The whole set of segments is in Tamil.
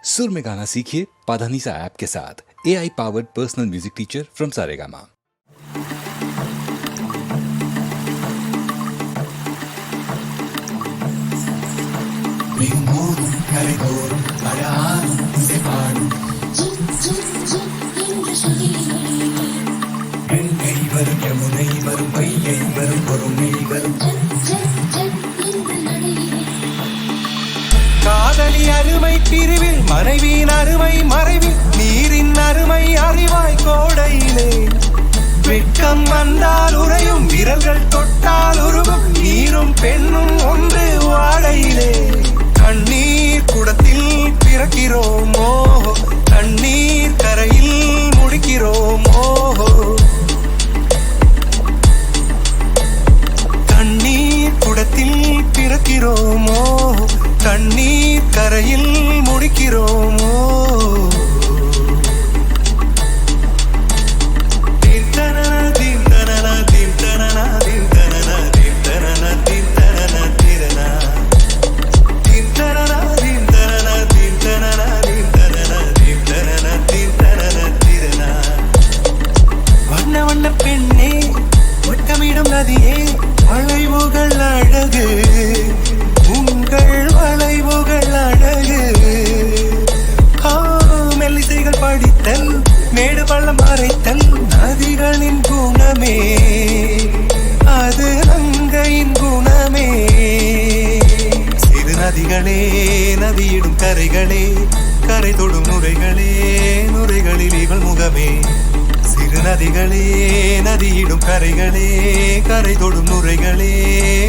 सुर में गाना सीखिए पाधानीसा ऐप के साथ। AI powered personal music teacher from Saregama. காதலி அருமை பிரிவில் மனைவியின் அருமை மறைவில் நீரின் அருமை அறிவாய் கோடையிலே வெட்கம் வந்தால் உறையும் விரல்கள் தொட்டால் உருகும் நீரும் பெண்ணும் ஒன்று வாடையிலே கண்ணீர் குடத்தில் பிறக்கிறோம் ஓஹோ கண்ணீர் கரையில் முடிக்கிறோம் ஓஹோ கண்ணீர் குடத்தில் பிறக்கிறோமோ கண்ணீர் கரையில் முடிக்கிறோமோ வண்ண வண்ண பெண்ணே வட்டமிடும் நதியே வளைவுகள் அழகு உங்கள் வளைவுகள் அழகு மெல்லிசைகள் படித்தல் மேடு பள்ளம் மறைத்தல் நதிகளின் குணமே அது நங்கையின் குணமே சிறு நதிகளே நதியிடும் கரைகளே கரை தொடும் நுரைகளே நுரைகளில் இவள் முகமே சிறு நதிகளே நதியிடும் கரைகளே கரை தொடும் நுரைகளே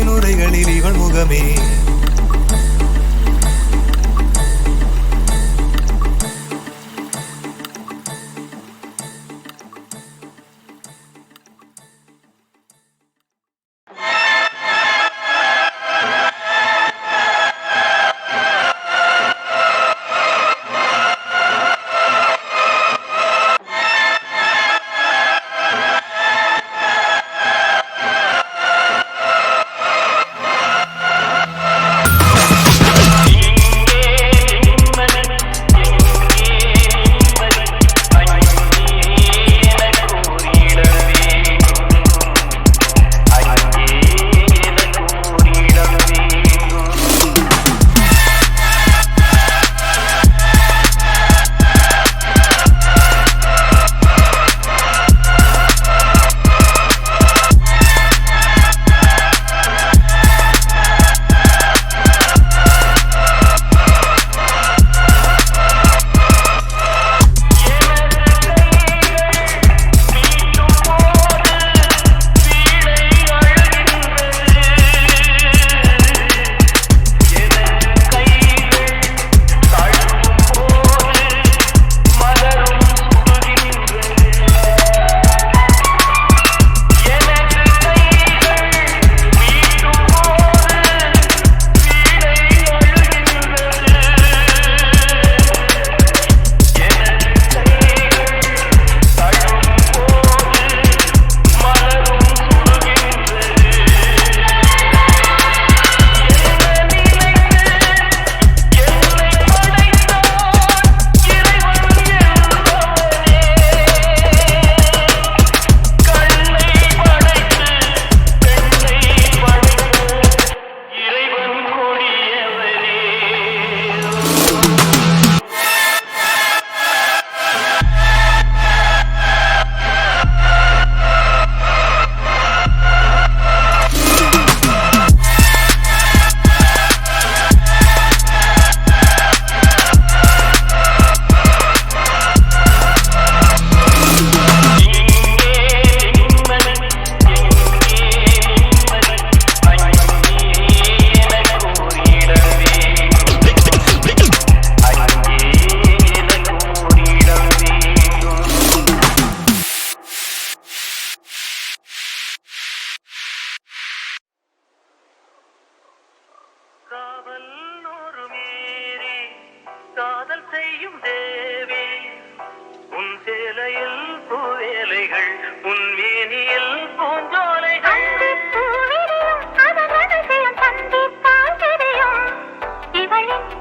நுரைகளில் இவள் முகமே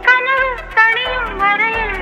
கனவு தனியும் வரையில்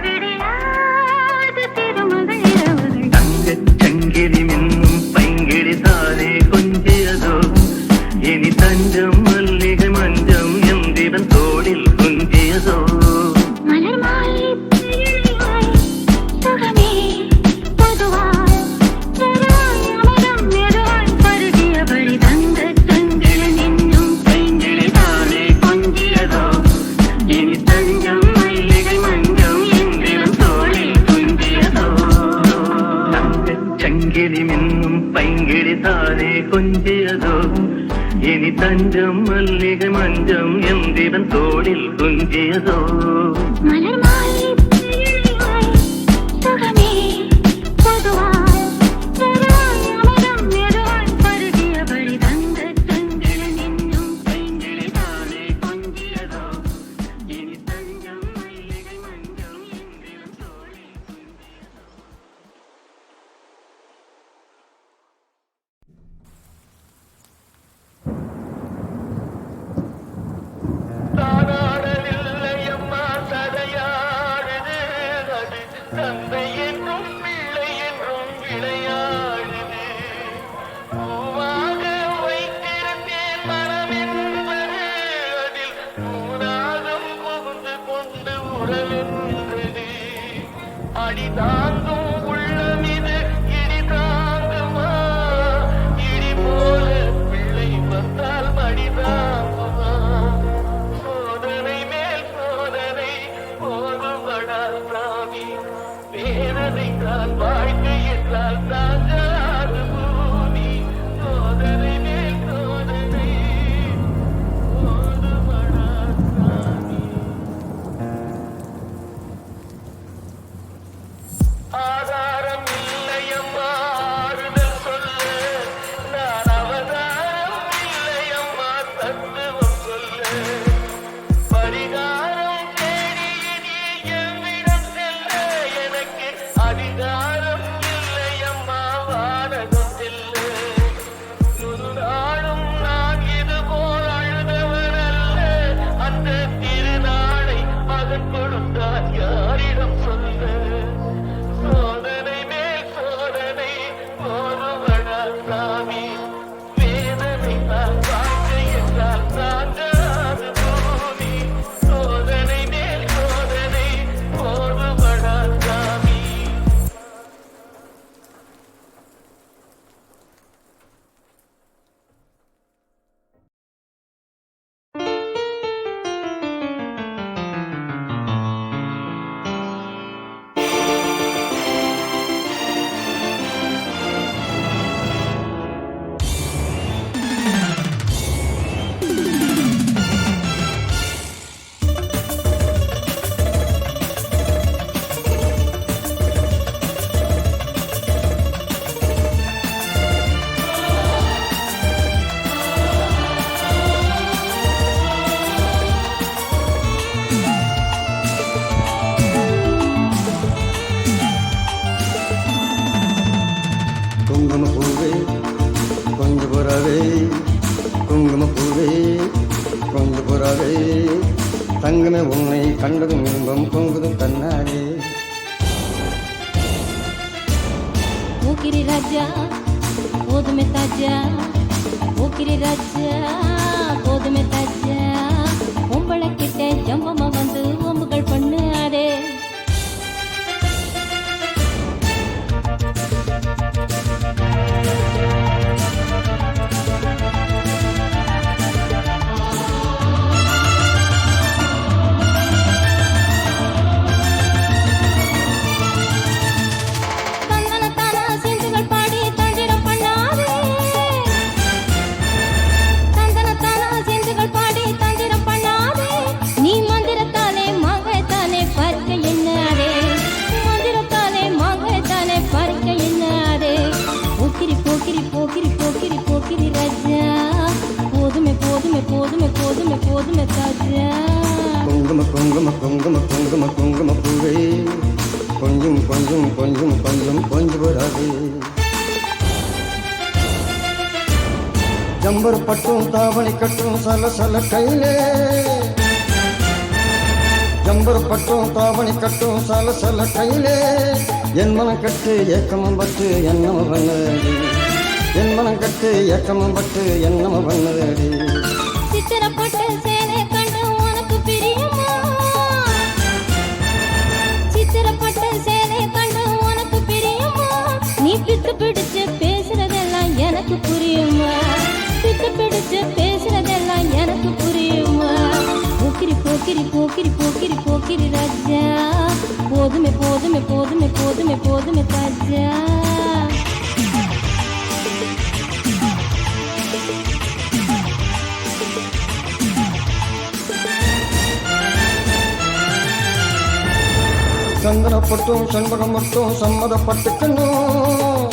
கொஞ்சியதோ இனி தஞ்சம் மல்லிகை மஞ்சம் எந்திரன் தோளில் துஞ்சியதோ மலர் மாலை சுகமே பொதுவாய் பொதுவாய் அமரம் மெதுவாய் பருகியபடி தந்த தங்கிழன் என்னும் பெண்கிளி தானே கொஞ்சியதோ இனி தஞ்சம் மல்லிகை மஞ்சம் எந்திரன் தோளில் தானாடவில்லையம்மா தடையாடுது அது தந்தை என்றும் பிள்ளை என்றும் விளையாடுது பூவாக வைத்திருந்தேன் மனம் என்பது அதில் பூராகம் புகுந்து கொண்டு உறவென்றது அடி தாங்கும் உள்ளம் இது இடி தாங்குமா இடி போல பிள்ளை வந்தால் மடி தாங்குமா சோதனை மேல் சோதனை போதுபடா சாமி வேதனை தான் வாழ்க்கை என்றால் தாங்காது பூமி சோதனை மேல் சோதனை போதுபடா சாமி ஆதாரம் இல்லையம்மா ஆறுதல் சொல்ல நான் அவதாரம் இல்லையம்மா தத்துவம் சொல்ல பரிகாரம் தேடி நீ எவ்விடம் செல்ல எனக்கு அதிகாரம் இல்லையம்மா வானகம் செல்ல ஒரு நாளும் நான் இதுபோல் அழுதவன் அல்ல அந்த திருநாளை மகன் கொடுத்தான் யாரிடம் சொல்ல சோதனை மேல் சோதனை போதுவடா சாமி வேதனை தான் வாழ்க்கை என்றால் தாங்காது பூமி சோதனை மேல் சோதனை போதுவடா சாமி குங்குமப்பூவே கொஞ்சம் புறாவே குங்குமப்பூவே கொஞ்சம் புறாவே தங்கமே உன்னை கண்டதும் இன்பம் பொங்குதும் கண்ணாரே ஓகிரி ராஜா போதுமே தாஜா ஓகிரி ராஜா போதுமே தாஜா உங்களை கிட்ட ஜம்பமா வந்து ஒம்புகள் பண்ணாதே தந்தனத்தானா செந்துகள் பாடி தந்திரம் பண்ணாதே தந்தனத்தானா செந்துகள் பாடி தந்திரம் பண்ணாதே நீ மந்திரத்தாலே மங்கைத்தானே பறிக்க எண்ணாதே மந்திரத்தாலே மங்கைத்தானே பறிக்க எண்ணாதே போக்கிரி போக்கிரி போக்கிரி போக்கிரி போக்கிரி ராஜா போதுமே போதுமே போதுமே போதுமே போதுமே தாஜா குங்கும குங்கும குங்கும குங்கும குங்குமப்பூவே கொஞ்சம் கொஞ்சம் கொஞ்சம் கொஞ்சம் கொஞ்சம் புறாவே ஜம்பர் பட்டும் தாவணி கட்டும் சல சல கையிலே ஜம்பர் பட்டும் தாவணி கட்டும் சல சல கையிலே என் மனம் கட்டு ஏக்கமும் பட்டு என்னம பண்ணடி என் மனம் கட்டு ஏக்கமும் பட்டு என்னம பண்ணடி சித்திரப்பட்டு சேலை கண்டு உனக்கு பிரியுமா சித்திரப்பட்டு சேலை கண்டு உனக்கு பிரியுமா நீ பித்து பிடிச்சு பேசுறதெல்லாம் எனக்கு புரியுமா பித்து பிடிச்சு பேசுறதெல்லாம் எனக்கு புரியுமா போக்கிரி போக்கிரி போக்கிரி போக்கிரி போக்கிரி ராஜா போதுமே போதுமே போதுமே போதுமே போதுமே தாஜா சந்தனப்பட்டும் செண்பகம் மட்டும் சம்மதப்பட்டுக்கணும்,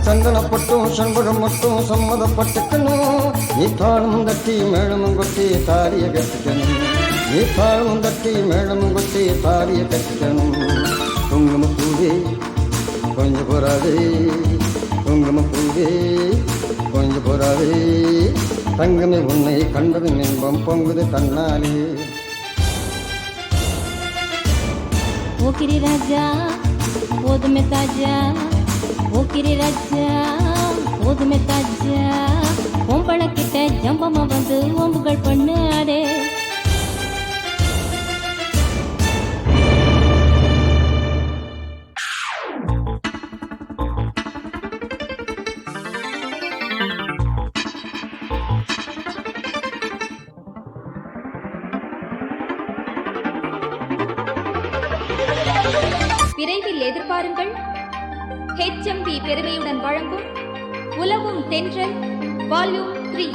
சந்தனப்பட்டும் செண்பகம் மட்டும் சம்மதப்பட்டுக்கணும். நீ தாளமும் தட்டி மேளமும் கொட்டி தாரிய கட்டிக்கணும், நீ தாளமும் தட்டி மேளமும் கொட்டி தாரிய கட்டிக்கணும். குங்குமப்பூவே கொஞ்சம் போறாதே, குங்குமப்பூவே கொஞ்சம் போறாதே, தங்கமே உன்னை கண்டது இன்பம் பொங்குது தன்னாலே. ஓ கிரிராஜா போதுமே தாஜா, ஓ கிரிராஜா போதுமே தாஜா, பொம்பளக்கிட்ட ஜம்பமா வந்து ஓம்புகள் பண்ணாதே. விரைவில் எதிர்பாருங்கள். HMV பெருமையுடன் வழங்கும் உலவும் தென்றல் வால்யூம் 3.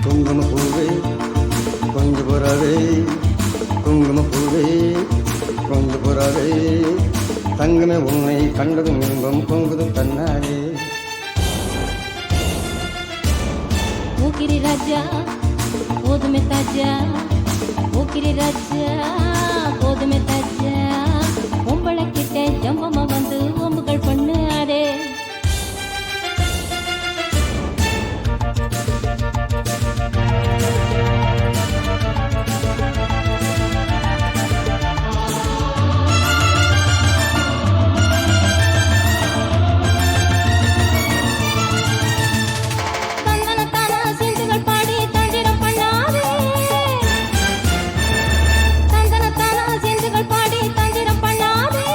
குங்குமப்பூவே கொஞ்சம் போறாதே, குங்குமப்பூவே கொஞ்சம் போறாதே, தங்கமே உன்னை கண்டதும் இன்பம் பொங்குதும் தன்னாலே. ஓ கிரிராஜா போதுமே தாஜா, ஓ கிரிராஜா போதுமே தாஜா, பொம்பளக்கிட்ட ஜம்பமா வந்து ஓம்புகள் பண்ணாதே. தந்தனத்தானா சிந்துகள் பாடி தந்திரம் பண்ணாதே, தந்தனத்தானா சிந்துகள் பாடி தந்திரம் பண்ணாதே,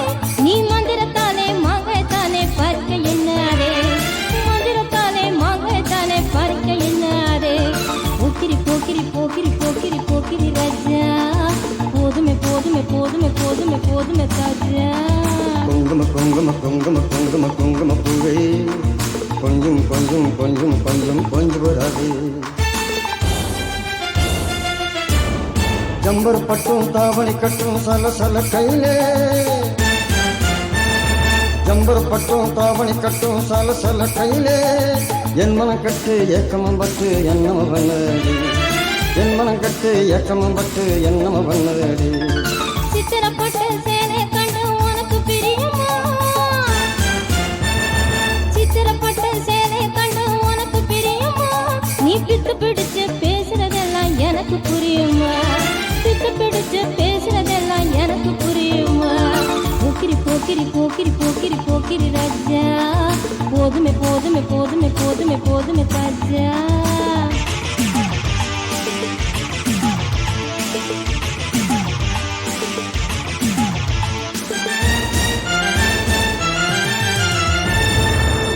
நீ மந்திரத்தாலே மாங்காய்த்தானே பறிக்க எண்ணாதே, மந்திரத்தாலே மாங்காய்த்தானே பறிக்க எண்ணாதே. போக்கிரி போக்கிரி போக்கிரி போக்கிரி போக்கிரி ராஜா, போதுமே போதுமே போதுமே போதுமே போதுமே தாஜா. குங்கும குங்கும குங்கும குங்கும குங்குமப்பூவே கொஞ்சம் கொஞ்சம் கொஞ்சம் கொஞ்சம் கொஞ்சம் போறாதே. ஜம்பர் பட்டும் தாவணி கட்டும் சல சல கையிலே, ஜம்பர் பட்டும் தாவணி கட்டும் சல சல கையிலே, என் மனம் கட்டு ஏக்கமும் பட்டு என்னம பண்ணடி, என் மனம் கட்டு ஏக்கமும் பட்டு என்னம பண்ணடி. சித்திரப்பட்டு சேலை கண்டு உனக்கு பிரியுமா, சித்திரப்பட்டு சேலை கண்டு உனக்கு பிரியுமா, நீ பித்து பிடிச்சு பேசுறதெல்லாம் எனக்கு புரியுமா, பித்து பிடிச்சு பேசுறதெல்லாம் எனக்கு புரியுமா. போக்கிரி போக்கிரி போக்கிரி போக்கிரி போக்கிரி ராஜா, போதுமே போதுமே போதுமே போதுமே போதுமே தாஜா.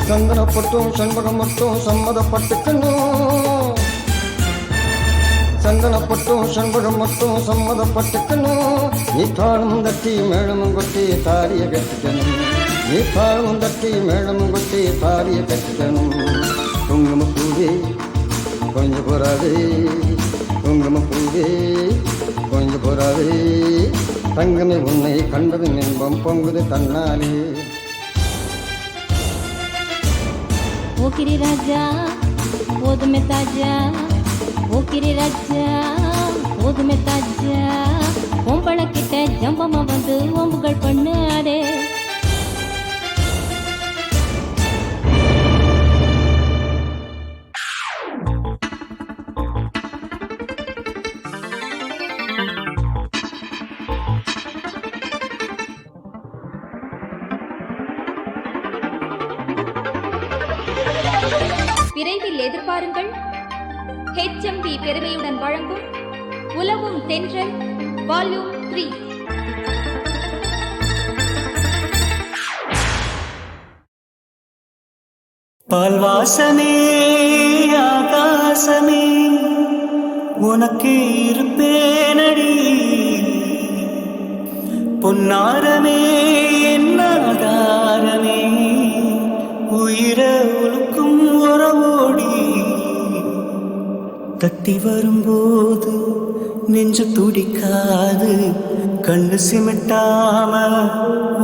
சந்தனப்பட்டும் செண்பகம் மட்டும் சம்மதப்பட்டுக்கணும், சந்தனப்பட்டும் செண்பகம் மட்டும் சம்மதப்பட்டுக்கணும். நீ தாளமும் தட்டி மேளமும் கொட்டி தாரிய கட்டிக்கணும், நீ தாளமும் தட்டி மேளமும் கொட்டி தாரிய கட்டிக்கணும். குங்குமப்பூவே கொஞ்சம் போறாதே, குங்குமப்பூவே கொஞ்சம் போறாதே, தங்கமே உன்னை கண்டது இன்பம் பொங்குது தன்னாலே. ஓ கிரிராஜா போதுமே தாஜா, ஓ கிரிராஜா போதுமே தாஜா, பொம்பளக்கிட்ட ஜம்பமா வந்து ஓம்புகள் பண்ணாதே. விரைவில் எதிர்பாருங்கள். HMB பெருமையுடன் வழங்கும் உலவும் தென்றல் வால்யூம் 3. பால்வாசமே ஆகாசமே உனக்கு இருப்பேனடி, பொன்னாரமே என் ஆதாரமே உயிர உழுக்கும் உறவோடி, தட்டி வரும்போது நெஞ்சு துடிக்காது, கண்ணு சிமிட்டாம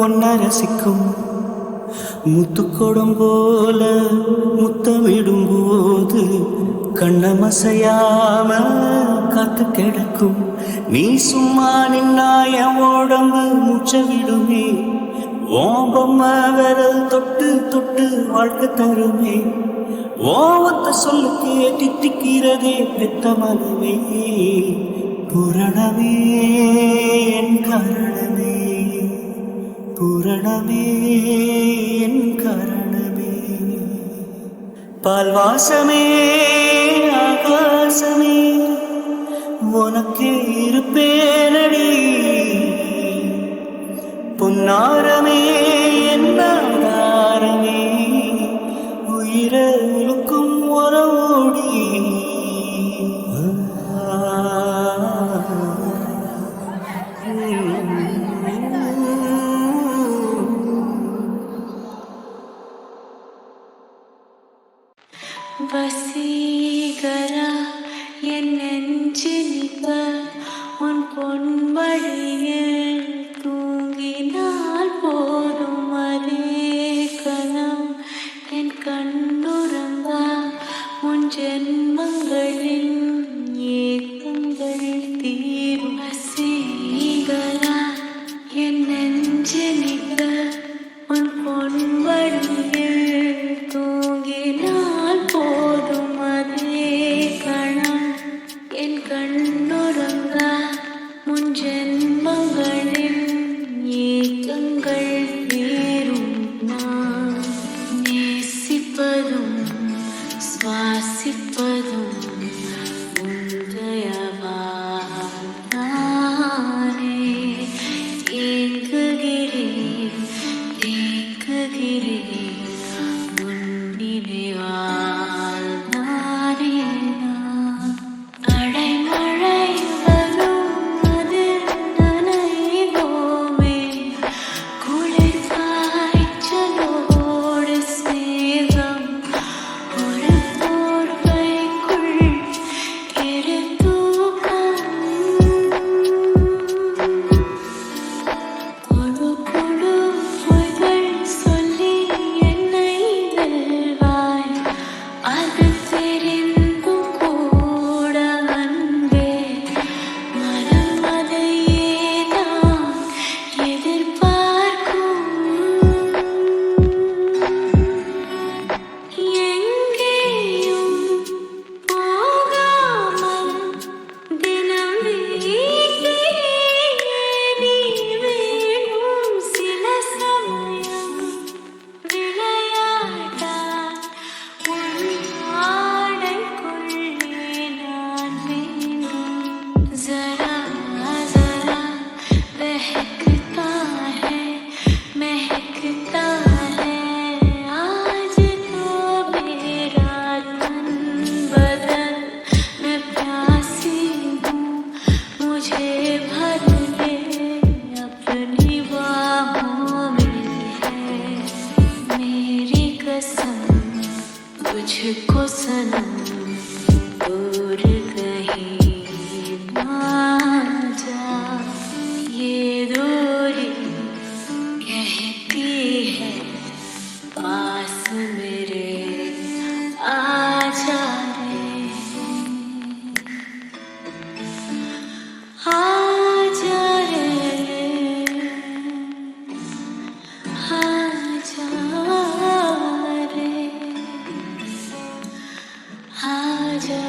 ஒன்ன ரசிக்கும், முத்துக்கொடம் போல முத்தமிடும்போது கண்ணமசையாம காத்து கிடக்கும், நீ சும்மா நின்னாய உடம்பு முச்ச விடுமே, ஓம்பம்மா விரல் தொட்டு தொட்டு வாழ்க்கை தருமே, ஓவத்த சொல்லுக்கே தித்திக்கிறதே பெத்த மனமே, புரணமே என் காரணமே, பூரணமே என் காரணமே, பால்வாசமே ஆகாசமே உனக்கே இருப்பேனடி, பொன்னாரமே என் ஆதாரமே உயிர உழுக்கும் உறவோடி. வசீகரா என் நெஞ்சினிப்ப உன் பொன்மடியில் தூங்கினால் போதும், அதே கணம் என் கண்ணுறங்கா உன் ஜென்மங்களின் ஏக்கங்கள் தீரும். வசீகரா என் நெஞ்சினிப்ப உன் பொன்மடியில் தூங்கினால் போதும், அதே கணம் என் கண்ணுறங்கா முன் ஜென்மங்களின் ஏக்கங்கள் தீரும். நான் நேசிப்பதும் சுவாசிப்பதும் உந்தயவால் நானே, ஏங்குகிறேன் தேங்குகிறேன் நினைவால் நானே நான். அடைமழை வரும் அது நனைவோமே, குளிர் காய்ச்சலோடு சேகம் ஒரு போர்வைக்குள் இரு தூக்கம். கொடு கொடு பொய்கள் சொல்லி என்னை வெல்வாய், அது தெரிந்தும் கூட அன்பே மனம் அதையேதான் எதிர்பார்க்கும். எங்கேயும் போகாமல் தினம் வீட்டிலேயே நீ வேணும், சில சமயம் விளையாட்டாய் உன் ஆடைக்குள்ளே நான் வேண்டும். जरा जरा बहकता है महकता है आज तो मेरा तन बदन, मैं प्यासी हूँ मुझे भर ले अपनी बाहों में है मेरी कसम, तुझको सनम दूर कहीं ना जा, ये दूरी कहती है पास मेरे आजा रे, आजा रे, आजा रे, आजा.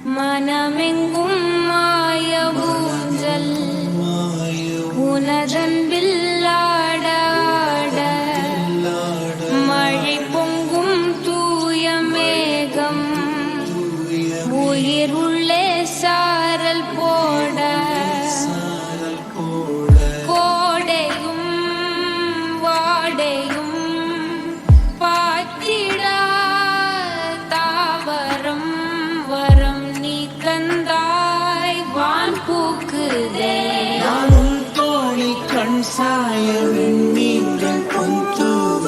மனமெங்கும் மாய ஊஞ்சல் உனதன்பில் ஆட ஆட மழை பொங்கும் தூய மேகம் உயிர் உள்ளே சாரல் போட கோடையும் வாடையும் பாத்திடா தாவரம் வரம் நீ தந்தாய் வான் பூக்குதே நானும் தோழி கண் சாய வெண்ணீர்கள் பொந்துவ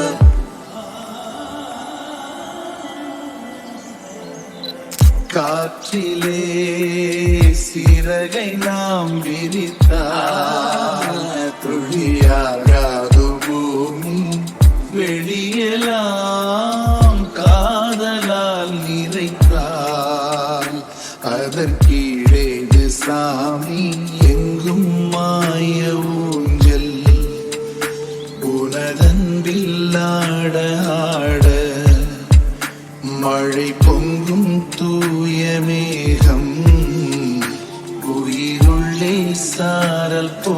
காற்றிலே சிறகை நாம் விரித்தால் துளியாகாது பூமி வெளியெல்லாம் காதலால் நிறைத்தால் அதற்கீழேது சாமி எங்கும் மாய ஊஞ்சல் உனதன்பில் ஆட ஆட மழை பொங்கும் தூய மேகம் உயிருள்ளே சாரல் போ